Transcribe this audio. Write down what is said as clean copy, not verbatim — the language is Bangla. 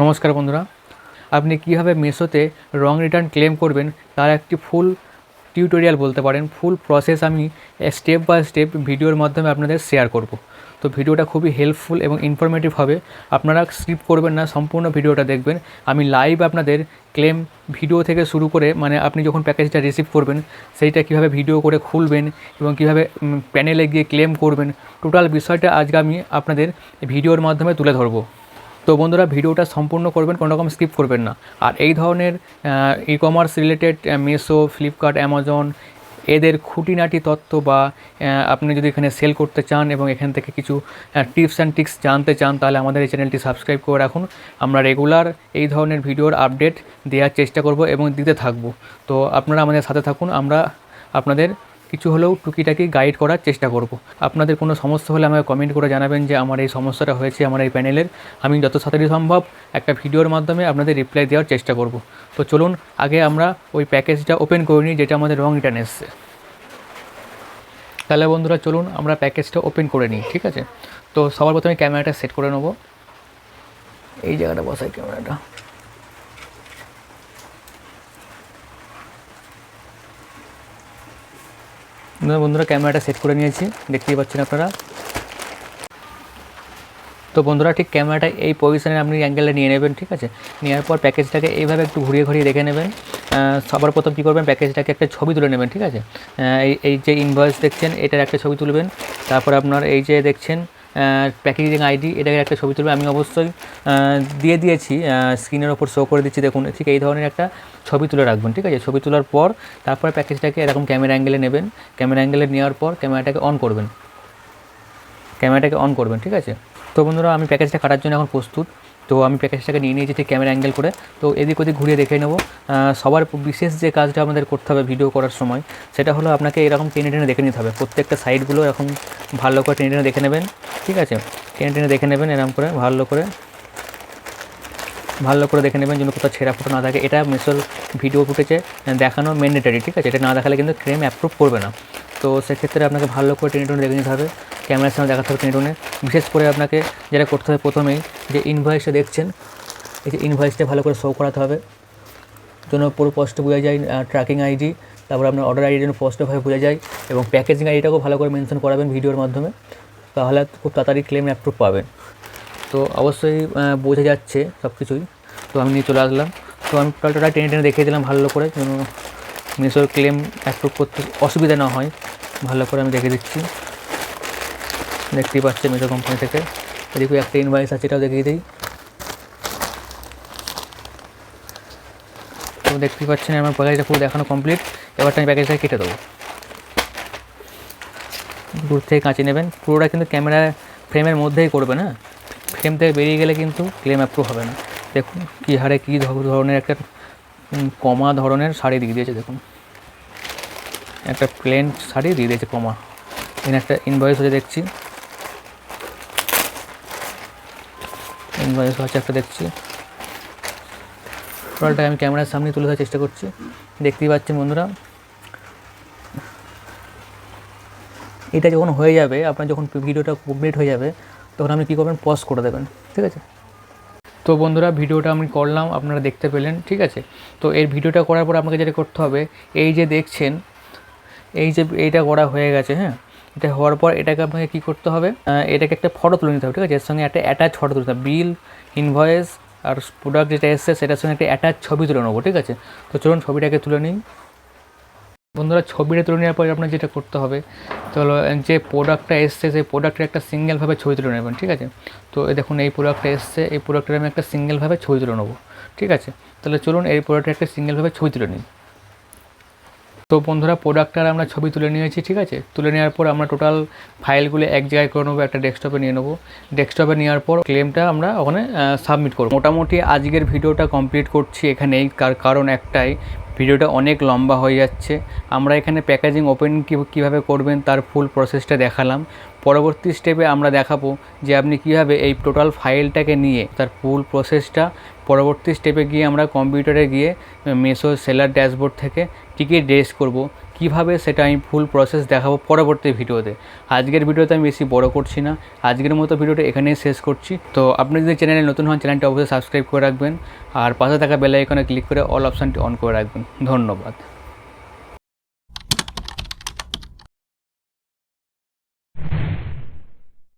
নমস্কার বন্ধুরা, আপনি কীভাবে মিশোতে রং রিটার্ন ক্লেম করবেন তার একটি ফুল টিউটোরিয়াল বলতে পারেন, ফুল প্রসেস আমি স্টেপ বাই স্টেপ ভিডিওর মাধ্যমে আপনাদের শেয়ার করব। তো ভিডিওটা খুবই হেল্পফুল এবং ইনফরমেটিভ হবে। আপনারা স্কিপ করবেন না, সম্পূর্ণ ভিডিওটা দেখবেন। আমি লাইভ আপনাদের ক্লেম ভিডিও থেকে শুরু করে, মানে আপনি যখন প্যাকেজটা রিসিভ করবেন সেইটা কীভাবে ভিডিও করে খুলবেন এবং কীভাবে প্যানেলে গিয়ে ক্লেম করবেন, টোটাল বিষয়টা আজকে আমি আপনাদের ভিডিওর মাধ্যমে তুলে ধরবো। তো বন্ধুরা, ভিডিওটা সম্পূর্ণ করবেন, কোনো রকম স্কিপ করবেন না। আর এই ধরনের e commerce related Meesho, Flipkart, Amazon এদের খুঁটিনাটি তথ্য বা আপনি যদি এখানে সেল করতে চান এবং এখান থেকে কিছু টিপস অ্যান্ড ট্রিক্স জানতে চান, তাহলে আমাদের এই চ্যানেলটি সাবস্ক্রাইব করে রাখুন। আমরা রেগুলার এই ধরনের ভিডিওর আপডেট দেওয়ার চেষ্টা করব এবং দিতে থাকব। তো আপনারা আমাদের সাথে থাকুন, আমরা আপনাদের কিছু হলেও টুকিটাকি গাইড করার চেষ্টা করব। আপনাদের কোনো সমস্যা হলে আমাকে কমেন্ট করে জানাবেন যে আমার এই সমস্যাটা হয়েছে আমার এই প্যানেলের। আমি যত তাড়াতাড়ি সম্ভব একটা ভিডিওর মাধ্যমে আপনাদের রিপ্লাই দেওয়ার চেষ্টা করব। তো চলুন আগে আমরা ওই প্যাকেজটা ওপেন করে নিই যেটা আমাদের রং রিটার্ন এসছে। তাহলে বন্ধুরা চলুন আমরা প্যাকেজটা ওপেন করে নিই, ঠিক আছে? তো সবার প্রথমে ক্যামেরাটা সেট করে নেব। এই জায়গাটা বসাই ক্যামেরাটা। বন্ধুরা ক্যামেরাটা সেট করে নিয়েছি, দেখতেই পাচ্ছেন আপনারা। তো বন্ধুরা ঠিক ক্যামেরাটা এই পজিশনে আপনি অ্যাঙ্গেলে নিয়ে নেবেন, ঠিক আছে? নেওয়ার পর প্যাকেজটাকে এইভাবে একটু ঘুরিয়ে ঘুরিয়ে দেখে নেবেন। সবার প্রথম কী করবেন, প্যাকেজটাকে একটা ছবি তুলে নেবেন, ঠিক আছে? এই যে ইনভয়েস দেখছেন এটার একটা ছবি তুলবেন। তারপর আপনার এই যে দেখছেন প্যাকেজিং আইডি, এটাকে একটা ছবি তুলবেন। আমি অবশ্যই দিয়ে দিয়েছি, স্ক্রিনের ওপর শো করে দিচ্ছি, দেখুন। ঠিক এই ধরনের একটা ছবি তুলে রাখবেন, ঠিক আছে? ছবি তোলার পর তারপরে প্যাকেজটাকে এরকম ক্যামেরা অ্যাঙ্গেলে নেবেন। ক্যামেরা অ্যাঙ্গেলে নেওয়ার পর ক্যামেরাটাকে অন করবেন, ঠিক আছে? তো বন্ধুরা আমি প্যাকেজটা কাটার জন্য এখন প্রস্তুত। তো আমি প্যাকেজটাকে নিয়ে নিয়েছি ঠিক ক্যামেরা অ্যাঙ্গেল করে। তো এদিক ওদিক ঘুরিয়ে দেখে নেব। সবার বিশেষ যে কাজটা আমাদের করতে হবে ভিডিও করার সময়, সেটা হলো আপনাকে এরকম টেনে টেনে দেখে নিতে হবে। প্রত্যেকটা সাইডগুলো এরকম ভালো করে টেনে টেনে দেখে নেবেন, ঠিক আছে? টেনে টেনে দেখে নেবেন এরকম করে, ভালো করে দেখে নেবেন যেন কোথাও ছেঁড়া ফুটো না থাকে। এটা মিশোর ভিডিও ফুটেজে দেখানো ম্যান্ডেটরি, ঠিক আছে? এটা না দেখালে কিন্তু ক্লেম অ্যাপ্রুভ করবে না। তো সেক্ষেত্রে আপনাকে ভালো করে টেনে টেনে দেখে নিতে হবে, ক্যামেরার সামনে দেখাতে হবে টেনে টেনে। বিশেষ করে আপনাকে যেটা করতে হবে, প্রথমেই যে ইনভয়েসটা দেখছেন, এই যে ইনভয়েসটা ভালো করে শো করাতে হবে যেন পুরো স্পষ্ট বোঝা যায়। ট্র্যাকিং আইডি, তারপর আপনার অর্ডার আইডি যেন স্পষ্টভাবে বোঝা যায়, এবং প্যাকেজিং আইডিটাকেও ভালো করে মেনশন করাবেন ভিডিওর মাধ্যমে, তাহলে খুব তাড়াতাড়ি ক্লেম অ্যাপ্রুভ পাবেন। তো অবশ্যই বোঝা যাচ্ছে সব কিছুই। তো আমি নিয়ে চলে আসলাম। তো আমি টোটালটা টেনে টেনে দেখিয়ে দিলাম ভালো করে, যেন মিশোর ক্লেম অ্যাপ্রুভ করতে অসুবিধা না হয়। ভালো করে আমি দেখে দিচ্ছি, দেখতেই পাচ্ছেন মিশো কোম্পানি থেকে। এদিকে একটা ইনভয়েস আছে, এটাও দেখিয়ে দিই। তো দেখতেই পাচ্ছেন আমার প্যাকেজটা পুরো দেখানো কমপ্লিট। এবারটা আমি প্যাকেজটা কেটে দেবো। দূর থেকে কাঁচি নেবেন, পুরোটা কিন্তু ক্যামেরা ফ্রেমের মধ্যেই করবেন। হ্যাঁ, ফ্রেম থেকে বেরিয়ে গেলে কিন্তু ক্লেম অ্যাপ্রুভ হবে না। দেখুন কী হারে কী ধরনের একটা কমা ধরনের শাড়ি দিয়ে দিয়েছে, দেখুন একটা প্লেন শাড়ি দিয়ে দিয়েছে কমা। এখানে একটা ইনভয়েস হচ্ছে দেখছি, ইনভয়েস হচ্ছে একটা দেখছি। টোটালটাকে আমি ক্যামেরার সামনে তুলে ধরার চেষ্টা করছি, দেখতেই পাচ্ছেন বন্ধুরা। এটা যখন হয়ে যাবে, আপনার যখন ভিডিওটা কমপ্লিট হয়ে যাবে, তখন আপনি কী করবেন, পজ করে দেবেন, ঠিক আছে? তো বন্ধুরা ভিডিওটা আমি করলাম, আপনারা দেখতে পেলেন, ঠিক আছে? তো এই ভিডিওটা করার পর আপনাকে যেটা করতে হবে, এই যে দেখছেন এই যে এইটা করা হয়ে গেছে, হ্যাঁ, এটা হওয়ার পর এটাকে আপনাকে কী করতে হবে, এটাকে একটা ফটো তুলে নিতে হবে, ঠিক আছে? এর সঙ্গে একটা অ্যাটাচ ফটো তুলতে হবে। বিল, ইনভয়েস আর প্রোডাক্ট যেটা এসছে সেটার সঙ্গে একটা অ্যাটাচ ছবি তুলে নেবো, ঠিক আছে? তো চলুন ছবিটাকে তুলে নিই। বন্ধুরা ছবিটা তুলে নেওয়ার পরে আপনার যেটা করতে হবে, তো হলো যে প্রোডাক্টটা এসছে সেই প্রোডাক্টের একটা সিঙ্গেলভাবে ছবি তুলে নেবেন, ঠিক আছে? তো এই দেখুন এই প্রোডাক্টটা এসছে, এই প্রোডাক্টের আমি একটা সিঙ্গেলভাবে ছবি তুলে নেবো, ঠিক আছে? তাহলে চলুন এই প্রোডাক্টের একটা সিঙ্গেলভাবে ছবি তুলে নিই। তো বন্ধুরা প্রোডাক্টটার আমরা ছবি তুলে নিয়েছি, ঠিক আছে? তুলে নেওয়ার পর আমরা টোটাল ফাইলগুলো এক জায়গায় করে নেবো, একটা ডেস্কটপে নিয়ে নেবো। ডেস্কটপে নেওয়ার পর ক্লেমটা আমরা ওখানে সাবমিট করব। মোটামুটি আজকের ভিডিওটা কমপ্লিট করছি এখানেই, কারণ একটাই, ভিডিওটা অনেক লম্বা হয়ে যাচ্ছে। আমরা এখানে প্যাকেজিং ওপেন কীভাবে করবেন তার ফুল প্রসেসটা দেখালাম। পরবর্তী স্টেপে আমরা দেখাবো যে আপনি কীভাবে এই টোটাল ফাইলটাকে নিয়ে তার ফুল প্রসেসটা পরবর্তী স্টেপে গিয়ে আমরা কম্পিউটারে গিয়ে মেসো সেলার ড্যাশবোর্ড থেকে টিকিট রেজ করব, কিভাবে সেটা আমি ফুল প্রসেস দেখাবো পরবর্তী ভিডিওতে। আজকের ভিডিওতে আমি বেশি বড় করছি না, আজকের মতো ভিডিওটা এখানেই শেষ করছি। তো আপনি যদি চ্যানেলে নতুন হন চ্যানেলটা অবশ্যই সাবস্ক্রাইব করে রাখবেন আর পাশে থাকা বেল আইকনে ক্লিক করে অল অপশানটি অন করে রাখবেন। ধন্যবাদ।